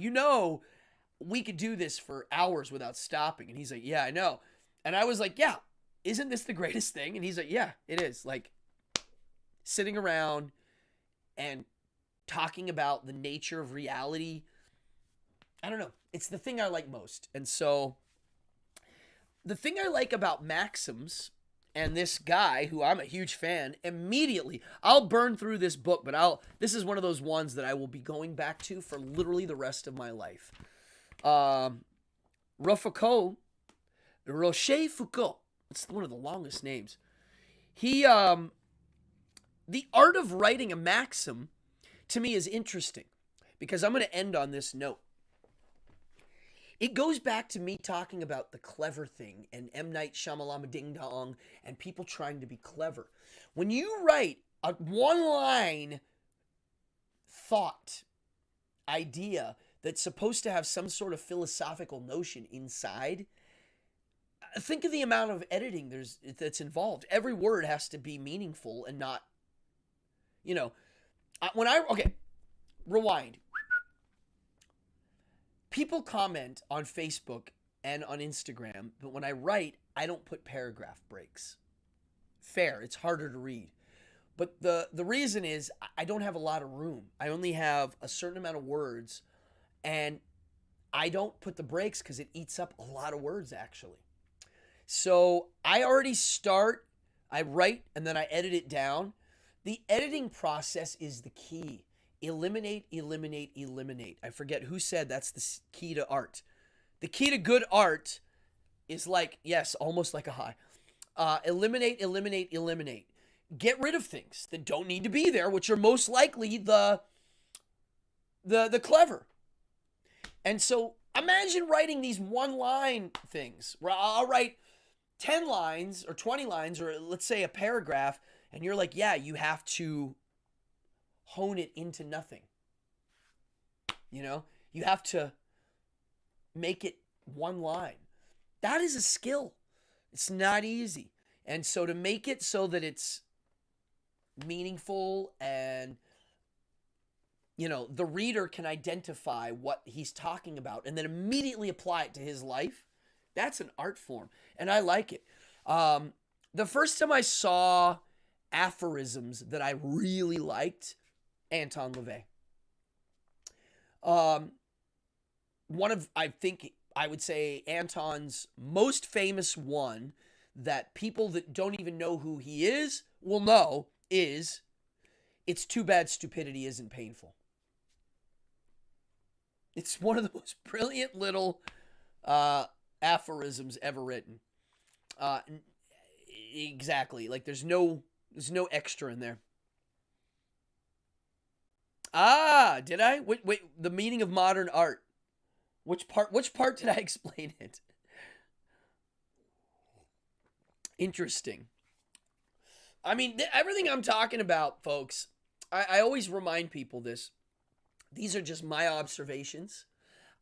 we could do this for hours without stopping. And he's like, yeah, I know. And I was like, yeah, isn't this the greatest thing? And he's like, yeah, it is. Like sitting around and talking about the nature of reality. I don't know. It's the thing I like most. And so the thing I like about maxims and this guy who I'm a huge fan, immediately, I'll burn through this book, but this is one of those ones that I will be going back to for literally the rest of my life. Rochefoucault. It's one of the longest names. The art of writing a maxim, to me, is interesting because I'm going to end on this note. It goes back to me talking about the clever thing and M. Night Shyamalan Ding Dong and people trying to be clever. When you write a one-line thought, idea that's supposed to have some sort of philosophical notion inside, think of the amount of editing that's involved. Every word has to be meaningful and not, rewind. People comment on Facebook and on Instagram, but when I write, I don't put paragraph breaks. Fair, it's harder to read. But the reason is I don't have a lot of room. I only have a certain amount of words, and I don't put the breaks because it eats up a lot of words, actually. So I already start, I write, and then I edit it down. The editing process is the key. Eliminate, eliminate, eliminate. I forget who said that's the key to art. The key to good art is like, yes, almost like a high. Eliminate, eliminate, eliminate. Get rid of things that don't need to be there, which are most likely the clever. And so imagine writing these one-line things where I'll write 10 lines or 20 lines or let's say a paragraph, and you're like, yeah, you have to hone it into nothing. You know, you have to make it one line. That is a skill. It's not easy. And so to make it so that it's meaningful and, you know, the reader can identify what he's talking about and then immediately apply it to his life, that's an art form. And I like it. The first time I saw aphorisms that I really liked, Anton LaVey. One of, I think, I would say Anton's most famous one that people that don't even know who he is will know is, it's too bad stupidity isn't painful. It's one of the most brilliant little aphorisms ever written. Exactly. Like there's no extra in there. Ah, did I? Wait, the meaning of modern art. Which part did I explain it? Interesting. I mean, everything I'm talking about, folks, I always remind people this. These are just my observations.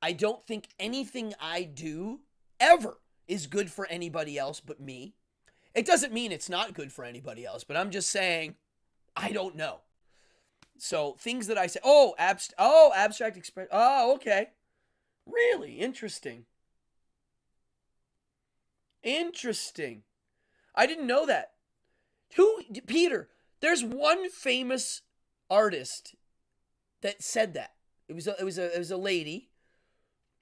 I don't think anything I do ever is good for anybody else but me. It doesn't mean it's not good for anybody else, but I'm just saying I don't know. So things that I say, abstract expression. Oh, okay. Really interesting. Interesting. I didn't know that. Peter, there's one famous artist that said that. It was a lady,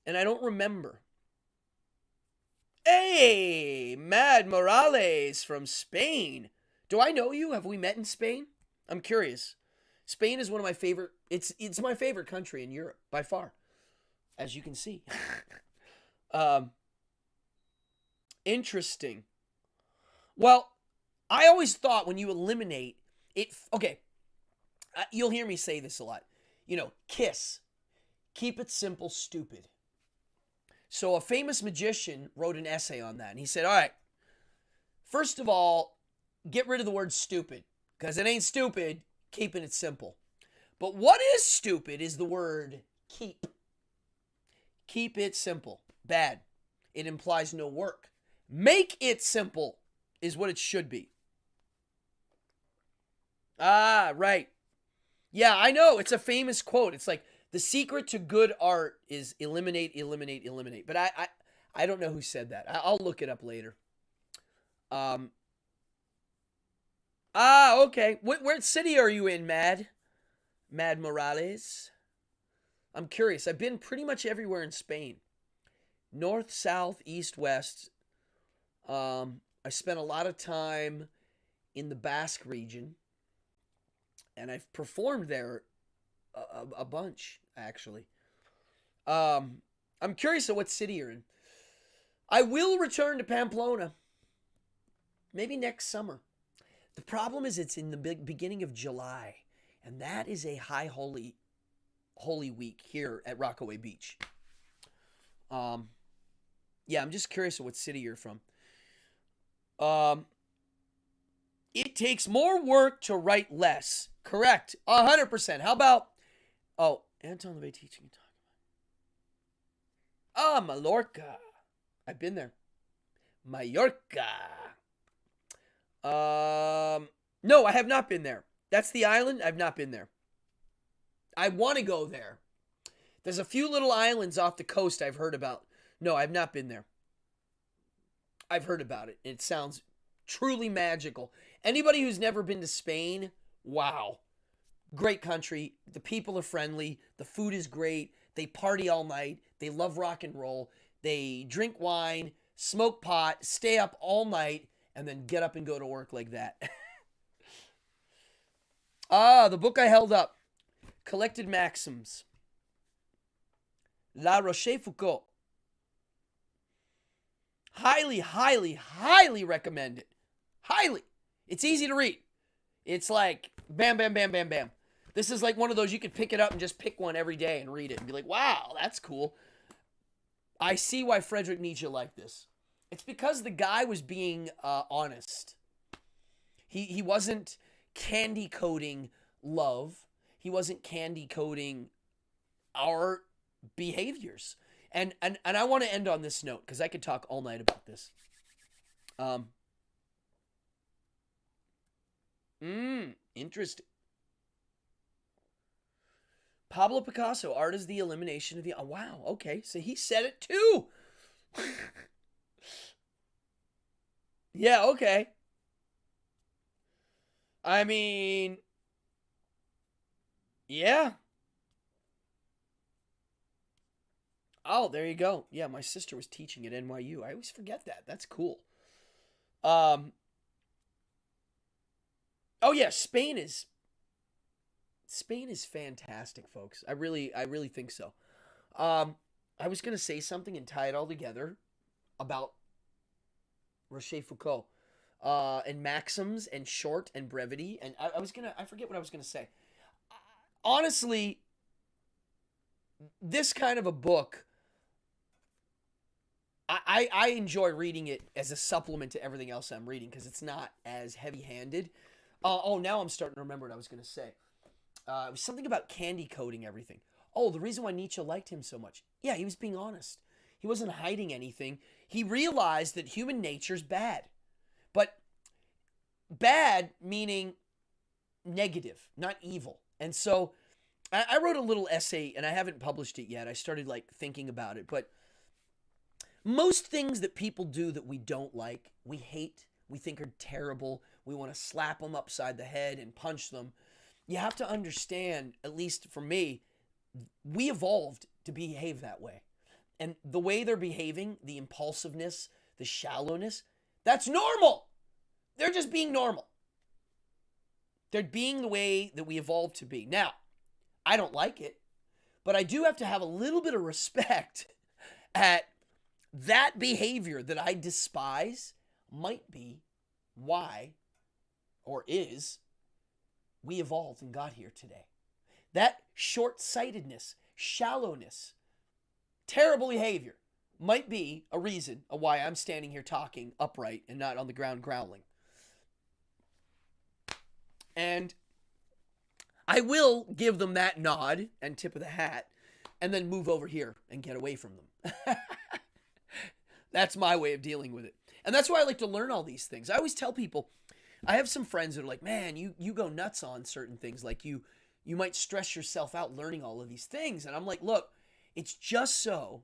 and I don't remember. Hey, Mad Morales from Spain. Do I know you? Have we met in Spain? I'm curious. Spain is one of my favorite. It's my favorite country in Europe by far, as you can see. Interesting. Well, I always thought when you eliminate it, okay, you'll hear me say this a lot. You know, KISS. Keep it simple, stupid. So a famous magician wrote an essay on that, and he said, all right, first of all, get rid of the word stupid, because it ain't stupid, keeping it simple. But what is stupid is the word keep. Keep it simple. Bad. It implies no work. Make it simple is what it should be. Ah, right. Yeah, I know. It's a famous quote. It's like, the secret to good art is eliminate, eliminate, eliminate. But I don't know who said that. I'll look it up later. Okay. What city are you in, Mad Morales? I'm curious. I've been pretty much everywhere in Spain. North, south, east, west. I spent a lot of time in the Basque region. And I've performed there a bunch, actually. I'm curious of what city you're in. I will return to Pamplona. Maybe next summer. The problem is it's in the beginning of July. And that is a high holy week here at Rockaway Beach. Yeah, I'm just curious of what city you're from. It takes more work to write less. Correct. 100%. How about... Oh, Anton LaVey teaching and talking about. Mallorca. I've been there. Mallorca. No, I have not been there. That's the island. I've not been there. I want to go there. There's a few little islands off the coast I've heard about. No, I've not been there. I've heard about it. It sounds truly magical. Anybody who's never been to Spain, wow. Great country. The people are friendly. The food is great. They party all night. They love rock and roll. They drink wine, smoke pot, stay up all night, and then get up and go to work like that. The book I held up, Collected Maxims. La Rochefoucault. Highly, highly, highly recommend it. Highly. It's easy to read. It's like bam, bam, bam, bam, bam. This is like one of those you could pick it up and just pick one every day and read it and be like, wow, that's cool. I see why Friedrich Nietzsche liked this. It's because the guy was being honest. He wasn't candy coating love. He wasn't candy coating our behaviors. And I want to end on this note because I could talk all night about this. Interesting. Pablo Picasso, art is the elimination of the... Oh, wow, okay. So he said it too. Yeah, okay. I mean... Yeah. Oh, there you go. Yeah, my sister was teaching at NYU. I always forget that. That's cool. Oh yeah, Spain is fantastic, folks. I really think so. I was gonna say something and tie it all together about Rochefoucault, and maxims and short and brevity, and I forget what I was gonna say. Honestly, this kind of a book, I enjoy reading it as a supplement to everything else I'm reading because it's not as heavy-handed. Now I'm starting to remember what I was going to say. It was something about candy coating everything. Oh, the reason why Nietzsche liked him so much. Yeah, he was being honest. He wasn't hiding anything. He realized that human nature's bad. But bad meaning negative, not evil. And so I wrote a little essay, and I haven't published it yet. I started thinking about it. But most things that people do that we don't like, we hate, we think are terrible, we want to slap them upside the head and punch them. You have to understand, at least for me, we evolved to behave that way. And the way they're behaving, the impulsiveness, the shallowness, that's normal. They're just being normal. They're being the way that we evolved to be. Now, I don't like it, but I do have to have a little bit of respect at that behavior that I despise might be why, or is, we evolved and got here today. That short-sightedness, shallowness, terrible behavior might be a reason of why I'm standing here talking upright and not on the ground growling. And I will give them that nod and tip of the hat and then move over here and get away from them. That's my way of dealing with it. And that's why I like to learn all these things. I always tell people, I have some friends that are like, man, you go nuts on certain things. Like you might stress yourself out learning all of these things. And I'm like, look, it's just so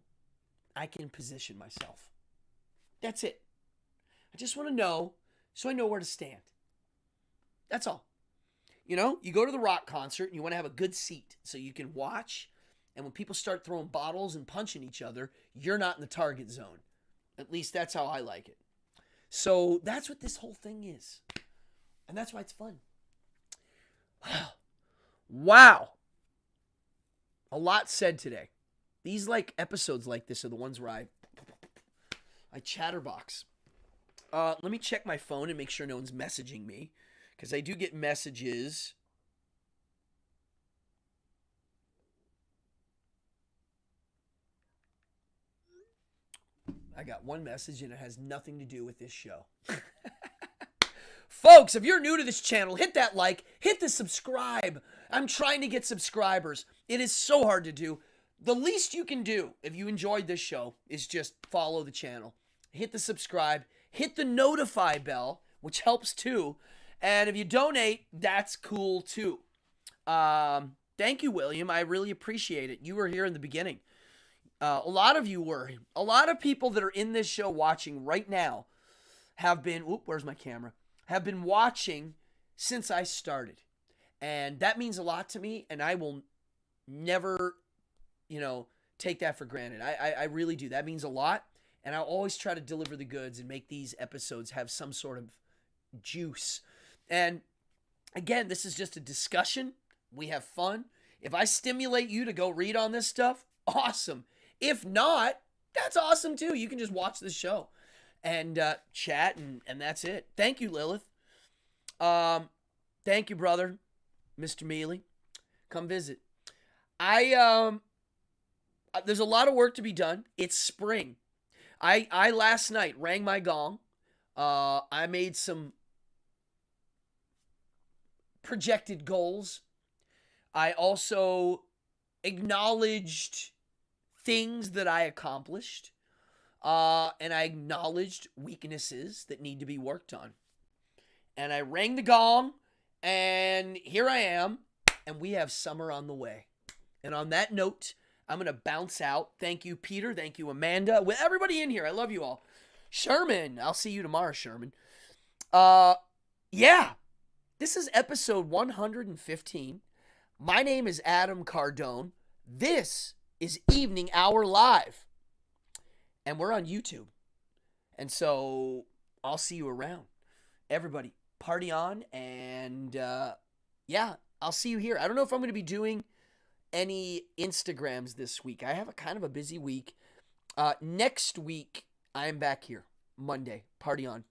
I can position myself. That's it. I just want to know so I know where to stand. That's all. You know, you go to the rock concert and you want to have a good seat so you can watch. And when people start throwing bottles and punching each other, you're not in the target zone. At least that's how I like it. So that's what this whole thing is. And that's why it's fun. Wow. A lot said today. These episodes like this are the ones where I chatterbox. Let me check my phone and make sure no one's messaging me. Because I do get messages. I got one message and it has nothing to do with this show. Folks, if you're new to this channel, hit that like, hit the subscribe. I'm trying to get subscribers. It is so hard to do. The least you can do if you enjoyed this show is just follow the channel. Hit the subscribe, hit the notify bell, which helps too. And if you donate, that's cool too. Thank you, William. I really appreciate it. You were here in the beginning. A lot of you were. A lot of people that are in this show watching right now have been, where's my camera? Have been watching since I started. And that means a lot to me, and I will never, take that for granted. I really do. That means a lot, and I'll always try to deliver the goods and make these episodes have some sort of juice. And again, this is just a discussion. We have fun. If I stimulate you to go read on this stuff, awesome. If not, that's awesome too. You can just watch the show and chat, and that's it. Thank you, Lilith. Thank you, brother, Mr. Mealy. Come visit. There's a lot of work to be done. It's spring. I last night rang my gong. I made some projected goals. I also acknowledged things that I accomplished. And I acknowledged weaknesses that need to be worked on. And I rang the gong, and here I am, and we have summer on the way. And on that note, I'm going to bounce out. Thank you, Peter. Thank you, Amanda. With everybody in here, I love you all. Sherman, I'll see you tomorrow, Sherman. Yeah, this is episode 115. My name is Adam Cardone. This is Evening Hour Live. And we're on YouTube. And so I'll see you around. Everybody, party on. And yeah, I'll see you here. I don't know if I'm going to be doing any Instagrams this week. I have a kind of a busy week. Next week, I'm back here. Monday. Party on.